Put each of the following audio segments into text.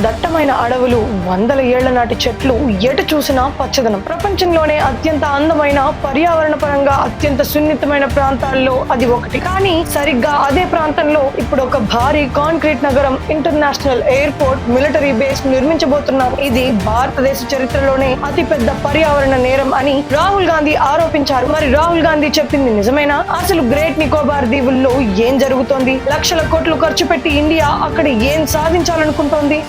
దట్టమైన అడవులు, వందల ఏళ్ల నాటి చెట్లు, ఎటు చూసినా పచ్చదనం. ప్రపంచంలోనే అత్యంత అందమైన, పర్యావరణ పరంగా అత్యంత సున్నితమైన ప్రాంతాల్లో అది ఒకటి. కానీ సరిగ్గా అదే ప్రాంతంలో ఇప్పుడు ఒక భారీ కాంక్రీట్ నగరం, ఇంటర్నేషనల్ ఎయిర్పోర్ట్, మిలిటరీ బేస్ నిర్మించబోతున్నారు. ఇది భారతదేశ చరిత్రలోనే అతిపెద్ద పర్యావరణ నేరం అని రాహుల్ గాంధీ ఆరోపించారు. మరి రాహుల్ గాంధీ చెప్పింది నిజమేనా? అసలు గ్రేట్ నికోబార్ దీవుల్లో ఏం జరుగుతోంది? లక్షల కోట్లు ఖర్చు పెట్టి ఇండియా అక్కడ ఏం సాధించాలనుకుంటోంది?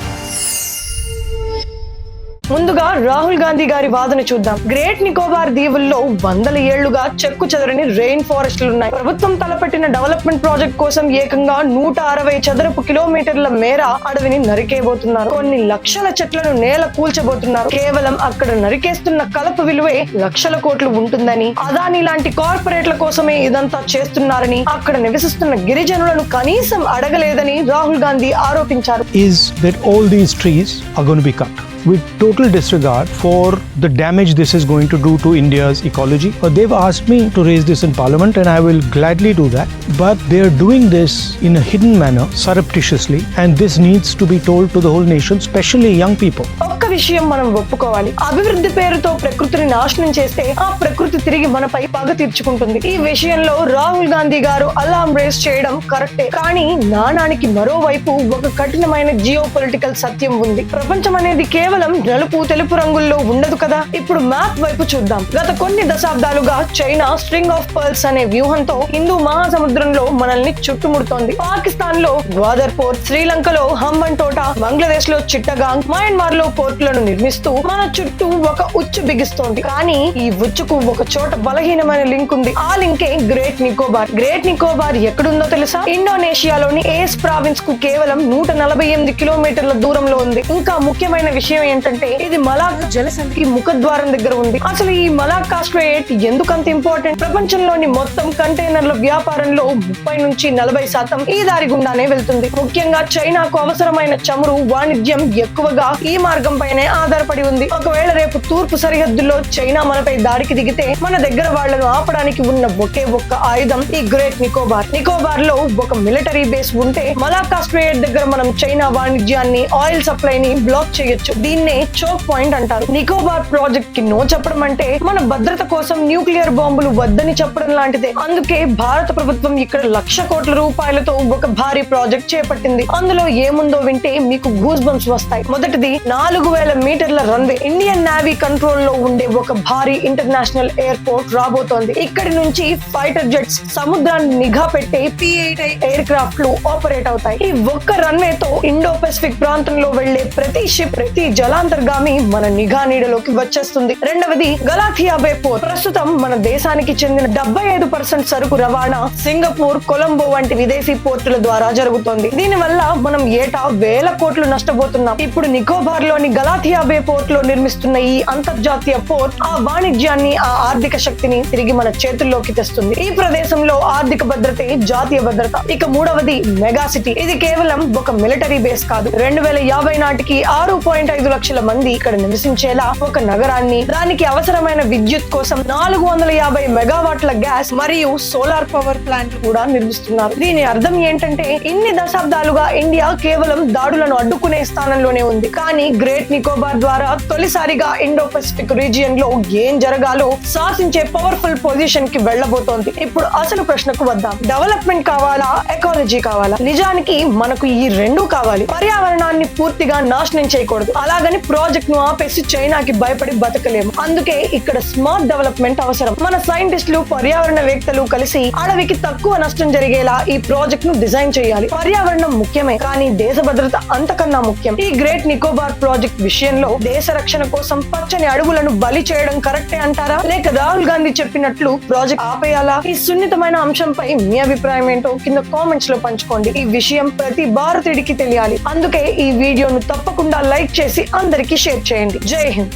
ముందుగా రాహుల్ గాంధీ గారి వాదన చూద్దాం. గ్రేట్ నికోబార్ దీవుల్లో వందల ఏళ్లుగా చెక్కు చెదరని రెయిన్ ఫారెస్ట్లు ఉన్నాయి. ప్రభుత్వం తలపెట్టిన డెవలప్మెంట్ ప్రాజెక్ట్ కోసం ఏకంగా 160 చదరపు కిలోమీటర్ల మేర అడవిని నరికేయబోతున్నారు. కొన్ని లక్షల చెట్లను నేల కూల్చబోతున్నారు. కేవలం అక్కడ నరికేస్తున్న కలప విలువే లక్షల కోట్లు ఉంటుందని, అదాని లాంటి కార్పొరేట్ల కోసమే ఇదంతా చేస్తున్నారని, అక్కడ నివసిస్తున్న గిరిజనులను కనీసం అడగలేదని రాహుల్ గాంధీ ఆరోపించారు. Is that all these trees are going to be cut with total disregard for the damage this is going to do to India's ecology. They've asked me to raise this in Parliament and I will gladly do that. But they are doing this in a hidden manner, surreptitiously, and this needs to be told to the whole nation, especially young people. ఒక్క విషయం మనం ఒప్పుకోవాలి. అభివృద్ధి పేరుతో ప్రకృతిని నాశనం చేస్తే ఆ ప్రకృతి తిరిగి మనపై పగ తీర్చుకుంటుంది. ఈ విషయంలో రాహుల్ గాంధీ గారు అలారం రేస్ చేయడం కరెక్టే. కానీ నాణానికి మరోవైపు ఒక కఠినమైన జియో పొలిటికల్ సత్యం ఉంది. ప్రపంచం అనేది కేవలం నలుపు తెలుపు రంగుల్లో ఉండదు కదా. ఇప్పుడు మ్యాప్ వైపు చూద్దాం. గత కొన్ని దశాబ్దాలుగా చైనా స్ట్రింగ్ ఆఫ్ పర్ల్స్ అనే వ్యూహంతో హిందూ మహాసముద్రంలో మనల్ని చుట్టుముడుతోంది. పాకిస్తాన్ లో గ్వాదర్ పోర్ట్, శ్రీలంకలో హంబన్ తోట, బంగ్లాదేశ్ లో చిట్టగాంగ్, మయన్మార్ లో పోర్టులను నిర్మిస్తూ మన చుట్టూ ఒక ఉచ్చు బిగిస్తోంది. కానీ ఈ ఉచ్చుకు ఒక చోట బలహీనమైన లింక్ ఉంది. ఆ లింకే గ్రేట్ నికోబార్. గ్రేట్ నికోబార్ ఎక్కడుందో తెలుసా? ఇండోనేషియాలోని ఏస్ ప్రావిన్స్ కు కేవలం 148 కిలోమీటర్ల దూరంలో ఉంది. ఇంకా ముఖ్యమైన విషయం ఏంటంటే ఇది మలాక్ జలసంధికి ముఖద్వారం దగ్గర ఉంది. అసలు ఈ మలాక్కా స్ట్రెయిట్ ఎందుకంత ఇంపార్టెంట్? ప్రపంచంలోని మొత్తం కంటైనర్ల వ్యాపారంలో 30 నుంచి 40% ఈ దారి గుండానే వెళ్తుంది. ముఖ్యంగా చైనాకు అవసరమైన చమురు వాణిజ్యం ఎక్కువగా ఈ మార్గం పైనే ఆధారపడి ఉంది. ఒకవేళ రేపు తూర్పు సరిహద్దుల్లో చైనా మనపై దాడికి దిగితే మన దగ్గర వాళ్లను ఆపడానికి ఉన్న ఒకే ఒక్క ఆయుధం ఈ గ్రేట్ నికోబార్. నికోబార్ లో ఒక మిలిటరీ బేస్ ఉంటే మలాక్కా స్ట్రెయిట్ దగ్గర మనం చైనా వాణిజ్యాన్ని, ఆయిల్ సప్లైని బ్లాక్ చేయొచ్చు. దీన్నే చోక్ పాయింట్ అంటారు. నికోబార్ ప్రాజెక్ట్ కి నో చెప్పడం అంటే మన భద్రత కోసం న్యూక్లియర్ బాంబులు వద్దని చెప్పడం లాంటిదే. అందుకే భారత ప్రభుత్వం ఇక్కడ 1,00,000 కోట్ల రూపాయలతో ఒక భారీ ప్రాజెక్ట్ చేపట్టింది. అందులో ఏముందో వింటే మీకు గూస్ బంప్స్ వస్తాయి. మొదటిది 4000 మీటర్ల రన్వే. ఇండియన్ నేవీ కంట్రోల్ లో ఉండే ఒక భారీ ఇంటర్నేషనల్ ఎయిర్పోర్ట్ రాబోతోంది. ఇక్కడి నుంచి ఫైటర్ జెట్స్ సముద్రాన్ని నిఘా పెట్టే P-8I ఎయిర్ క్రాఫ్ట్ లు ఆపరేట్ అవుతాయి. ఈ ఒక్క రన్వే తో ఇండో పెసిఫిక్ ప్రాంతంలో వెళ్లే ప్రతి షిప్, ప్రతి జలాంతర్గామి మన నిఘా నీడలోకి వచ్చేస్తుంది. రెండవది గలాథియా బే పోర్ట్. ప్రస్తుతం మన దేశానికి చెందిన 75% సరుకు రవాణా సింగపూర్, కొలంబో వంటి విదేశీ పోర్టుల ద్వారా జరుగుతోంది. దీని వల్ల మనం ఏటా వేల కోట్లు నష్టపోతున్నాం. ఇప్పుడు నికోబార్ లోని గలాథియా బే పోర్ట్ లో నిర్మిస్తున్న ఈ అంతర్జాతీయ పోర్ట్ ఆ వాణిజ్యాన్ని, ఆ ఆర్థిక శక్తిని తిరిగి మన చేతుల్లోకి తెస్తుంది. ఈ ప్రదేశంలో ఆర్థిక భద్రతే జాతీయ భద్రత. ఇక మూడవది మెగా సిటీ. ఇది కేవలం ఒక మిలిటరీ బేస్ కాదు. 2050 నాటికి 6.5 లక్షల మంది ఇక్కడ నివసించేలా ఒక నగరాన్ని, దానికి అవసరమైన విద్యుత్ కోసం 450 మెగావాట్ల గ్యాస్ మరియు సోలార్ పవర్ ప్లాంట్ కూడా నిర్మిస్తున్నారు. దీని అర్థం ఏంటంటే ఇన్ని దశాబ్దాలుగా ఇండియా కేవలం దాడులను అడ్డుకునే స్థానంలోనే ఉంది. కానీ గ్రేట్ నికోబార్ ద్వారా తొలిసారిగా ఇండో పెసిఫిక్ రీజియన్ లో ఏం జరగాలో శాసించే పవర్ఫుల్ పొజిషన్ కి వెళ్లబోతోంది. ఇప్పుడు అసలు ప్రశ్నకు వద్దాం. డెవలప్మెంట్ కావాలా, ఎకాలజీ కావాలా? నిజానికి మనకు ఈ రెండూ కావాలి. పర్యావరణాన్ని పూర్తిగా నాశనం చేయకూడదు. అలాగని ప్రాజెక్ట్ ను ఆపేసి చైనాకి భయపడి బతకలేము. అందుకే ఇక్కడ స్మార్ట్ డెవలప్మెంట్ అవసరం. మన సైంటిస్టులు, పర్యావరణవేత్తలు కలిసి అడవికి తక్కువ నష్టం జరిగేలా ఈ ప్రాజెక్ట్ ను డిజైన్ చేయాలి. పర్యావరణం ముఖ్యమే, కానీ దేశ భద్రత అంతకన్నా ముఖ్యం. ఈ గ్రేట్ నికోబార్ ప్రాజెక్ట్ విషయంలో దేశ రక్షణ కోసం పచ్చని అడవులను బలి చేయడం కరెక్టే అంటారా? లేక రాహుల్ గాంధీ చెప్పినట్లు ప్రాజెక్ట్ ఆపేయాలా? ఈ సున్నితమైన అంశంపై మీ అభిప్రాయం ఏంటో కింద కామెంట్స్ లో పంచుకోండి. ఈ విషయం ప్రతి భారతీయుడికి తెలియాలి. అందుకే ఈ వీడియోను తప్పకుండా లైక్ చేసి అందరికీ షేర్ చేయండి. జై హింద్.